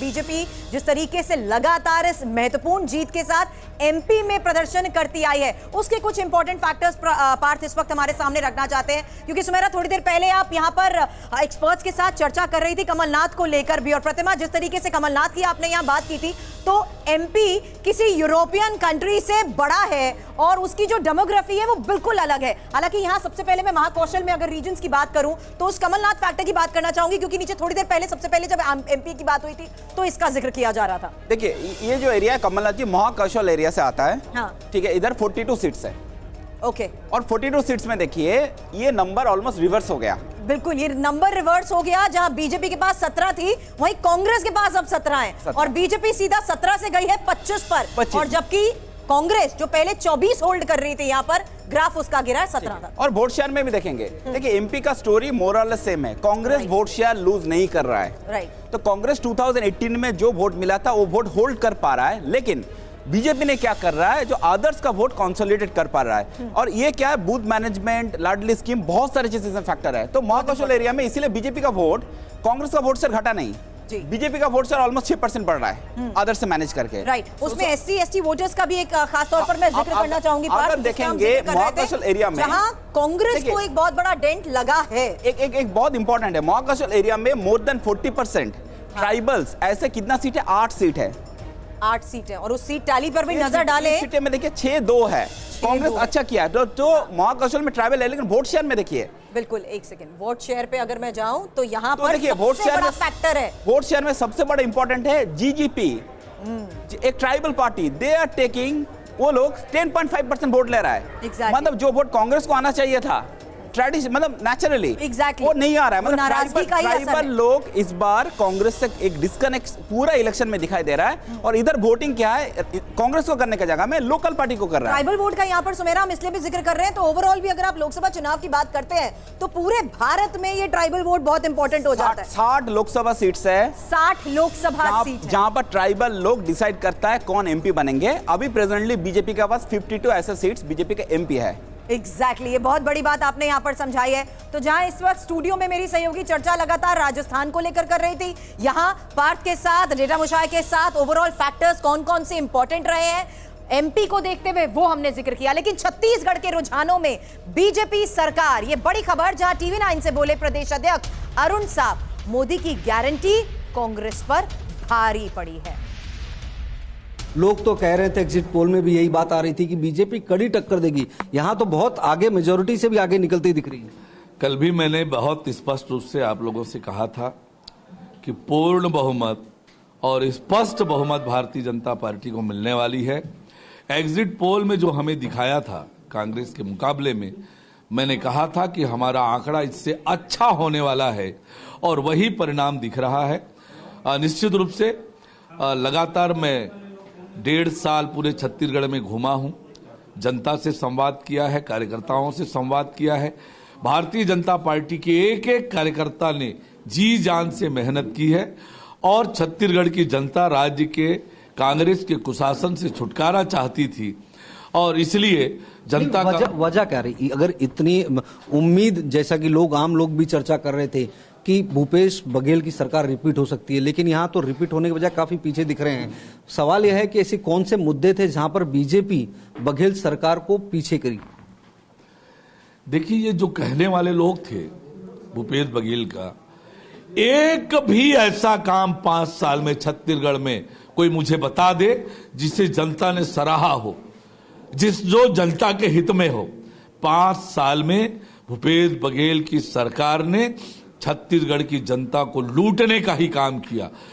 BJP जिस तरीके से लगातार इस महत्वपूर्ण जीत के साथ एमपी में प्रदर्शन करती आई है, उसके कुछ इंपॉर्टेंट फैक्टर्स पार्थ इस वक्त हमारे सामने रखना चाहते हैं। क्योंकि सुमेरा, थोड़ी देर पहले आप यहां पर एक्सपर्ट्स के साथ चर्चा कर रही थी कमलनाथ को लेकर भी, और प्रतिमा, जिस तरीके से कमलनाथ की आपने यहां बात की थी, तो एमपी किसी यूरोपियन कंट्री से बड़ा है और उसकी जो डेमोग्राफी है वो बिल्कुल अलग है। हालांकि यहां सबसे पहले मैं महाकौशल में अगर रीजन्स की बात करूं तो उस कमलनाथ फैक्टर की बात करना चाहूंगी, क्योंकि नीचे थोड़ी देर पहले, सबसे पहले जब एमपी की बात हुई थी तो इसका जिक्र किया जा रहा था। देखिए, ये जो एरिया है कमलनाथ जी महाकौशल एरिया से आता है। हाँ। ठीक है, इधर 42 सीट्स है। ओके। और 42 सीट्स में देखिए ये नंबर ऑलमोस्ट रिवर्स हो गया। बिल्कुल, ये नंबर रिवर्स हो गया। जहां बीजेपी के पास 17 थी, वहीं कांग्रेस के पास अब 17 है, और बीजेपी सीधा 17 से गई है 25 पर। और जबकि कांग्रेस जो पहले 24 होल्ड कर रही थी, यहां पर ग्राफ उसका गिरा है 17 तक। और वोट शेयर में भी देखेंगे, देखिए एमपी का स्टोरी मोरलेस सेम है। कांग्रेस वोट शेयर लूज नहीं कर रहा है। राइट। तो कांग्रेस 2018 में जो वोट मिला था वो वोट होल्ड कर पा रहा है, लेकिन बीजेपी ने क्या कर रहा है, जो आदर्श का वोट कंसोलिडेट कर पा रहा है। और ये क्या है, बूथ मैनेजमेंट, लाडली स्कीम, बहुत सारी चीजें इसमें फैक्टर है। तो महाकौशल एरिया में इसीलिए बीजेपी का वोट कांग्रेस का वोट शेयर घटा नहीं, बीजेपी का वोट शेयर ऑलमोस्ट 6% बढ़ रहा है आदर्श से मैनेज करके। राइट। उसमें एससी एसटी वोटर्स का भी एक खास तौर पर मैं जिक्र करना चाहूंगी। अगर देखेंगे महाकौशल एरिया में, जहां कांग्रेस को एक बहुत बड़ा डेंट लगा है, एक बहुत इंपॉर्टेंट है, महाकौशल एरिया में मोर देन 40% ट्राइबल्स। ऐसे कितना सीट है? 8 सीट है। 8 सीट है। और उस सीट टैली पर भी नजर डाले, सीटें में देखिए 6-2 है। कांग्रेस अच्छा किया है तो महाकौशल में ट्राइबल है, लेकिन वोट शेयर में देखिए, बिल्कुल एक सेकंड, वोट शेयर पे अगर मैं जाऊं तो यहां पर देखिए वोट शेयर में फैक्टर है। वोट शेयर में सबसे बड़ा इंपॉर्टेंट है जीजीपी, एक tribal party. They are taking, वो लोग 10.5% वोट ले रहा है। मतलब जो वोट कांग्रेस को आना चाहिए था ट्रेडिशन, मतलब नेचुरली वो नहीं आ रहा है। मतलब ट्राइबल लोग इस बार कांग्रेस से एक डिस्कनेक्ट पूरा इलेक्शन में दिखाई दे रहा है। और इधर वोटिंग क्या है, कांग्रेस को करने की जगह में लोकल पार्टी को कर रहा है। ट्राइबल वोट का यहाँ पर सुमेरा हम इसलिए भी जिक्र कर रहे हैं, तो ओवरऑल भी अगर आप लोकसभा चुनाव की बात करते हैं तो पूरे भारत में ये ट्राइबल वोट बहुत इंपॉर्टेंट हो जाता है। 60 लोकसभा सीट्स है, 60 लोकसभा सीट जहां पर ट्राइबल लोग डिसाइड करता है कौन एमपी बनेंगे। अभी प्रेजेंटली बीजेपी के पास 52 ऐसे सीट्स बीजेपी के एमपी है। एग्जैक्टली, ये बहुत बड़ी बात आपने यहाँ पर समझाई है। तो जहां इस वक्त स्टूडियो में मेरी सहयोगी चर्चा लगातार राजस्थान को लेकर कर रही थी, यहाँ पार्थ के साथ, डेटा मुशाय के साथ ओवरऑल फैक्टर्स कौन कौन से इंपॉर्टेंट रहे हैं एमपी को देखते हुए वो हमने जिक्र किया। लेकिन छत्तीसगढ़ के रुझानों में बीजेपी सरकार, ये बड़ी खबर जहां टीवी 9 से बोले प्रदेश अध्यक्ष अरुण साहब, मोदी की गारंटी कांग्रेस पर भारी पड़ी है। लोग तो कह रहे थे, एग्जिट पोल में भी यही बात आ रही थी कि बीजेपी कड़ी टक्कर देगी। यहां तो बहुत आगे, मेजोरिटी से भी आगे निकलती दिख रही है। कल भी मैंने बहुत स्पष्ट रूप से आप लोगों से कहा था कि पूर्ण बहुमत और स्पष्ट बहुमत भारतीय जनता पार्टी को मिलने वाली है। एग्जिट पोल में जो हमें दिखाया था कांग्रेस के मुकाबले में, मैंने कहा था कि हमारा आंकड़ा इससे अच्छा होने वाला है, और वही परिणाम दिख रहा है। निश्चित रूप से लगातार मैं 1.5 साल पूरे छत्तीसगढ़ में घूमा हूं, जनता से संवाद किया है, कार्यकर्ताओं से संवाद किया है। भारतीय जनता पार्टी के एक एक कार्यकर्ता ने जी जान से मेहनत की है, और छत्तीसगढ़ की जनता राज्य के कांग्रेस के कुशासन से छुटकारा चाहती थी, और इसलिए जनता का वजह क्या रही? अगर इतनी उम्मीद, जैसा कि लोग, आम लोग भी चर्चा कर रहे थे कि भूपेश बघेल की सरकार रिपीट हो सकती है, लेकिन यहाँ तो रिपीट होने के बजाय काफी पीछे दिख रहे हैं। सवाल यह है कि ऐसे कौन से मुद्दे थे जहां पर बीजेपी बघेल सरकार को पीछे करी? देखिए, ये जो कहने वाले लोग थे भूपेश बघेल का, एक भी ऐसा काम 5 साल में छत्तीसगढ़ में कोई मुझे बता दे जिसे जनता ने सराहा हो, जो जनता के हित में हो। 5 साल में भूपेश बघेल की सरकार ने छत्तीसगढ़ की जनता को लूटने का ही काम किया।